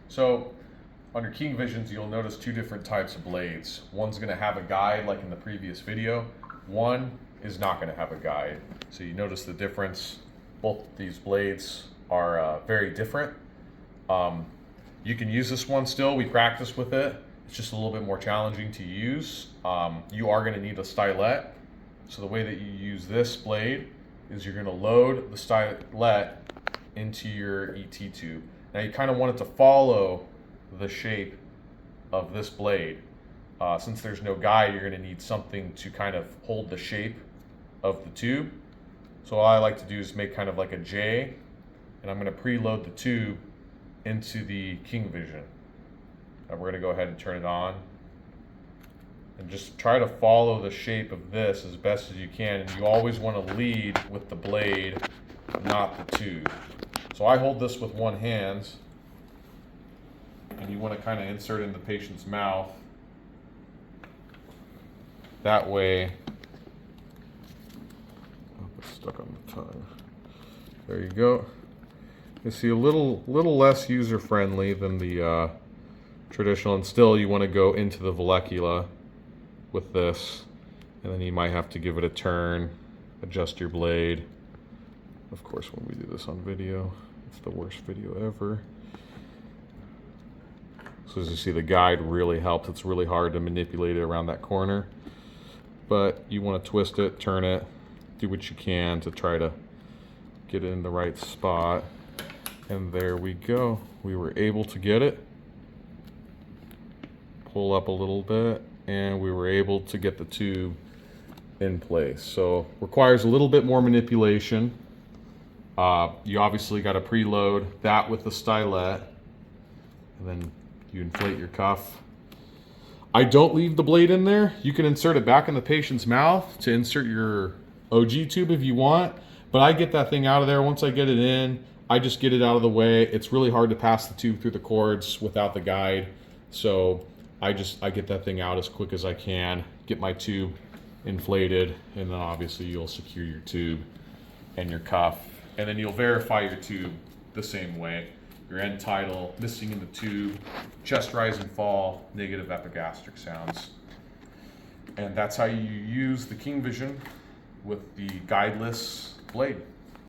So on your King Visions, you'll notice two different types of blades. One's going to have a guide like in the previous video. One is not going to have a guide. So you notice the difference. Both these blades are very different. You can use this one still. We practice with it. It's just a little bit more challenging to use. You are going to need a stylet. So the way that you use this blade is you're going to load the stylet into your ET tube. Now you kind of want it to follow the shape of this blade. Since there's no guide, you're going to need something to kind of hold the shape of the tube. So all I like to do is make kind of like a J, and I'm going to preload the tube into the King Vision. And we're going to go ahead and turn it on. And just try to follow the shape of this as best as you can. And you always want to lead with the blade, not the tube. So I hold this with one hand. And you want to kind of insert in the patient's mouth. That way, oh, it's stuck on the tongue. There you go. You see, a little less user-friendly than the traditional, and still you want to go into the vallecula with this, and then you might have to give it a turn, adjust your blade. Of course, when we do this on video, it's the worst video ever. So as you see, the guide really helps. It's really hard to manipulate it around that corner, but you want to twist it, turn it, do what you can to try to get it in the right spot. And there we go. We were able to get it. Pull up a little bit, and we were able to get the tube in place. So requires a little bit more manipulation. You obviously got to preload that with the stylet, and then you inflate your cuff. I don't leave the blade in there. You can insert it back in the patient's mouth to insert your OG tube if you want, but I get that thing out of there. Once I get it in, I just get it out of the way. It's really hard to pass the tube through the cords without the guide. So I get that thing out as quick as I can, get my tube inflated, and then obviously you'll secure your tube and your cuff. And then you'll verify your tube the same way. Your end tidal, missing in the tube, chest rise and fall, negative epigastric sounds. And that's how you use the King Vision with the guideless blade.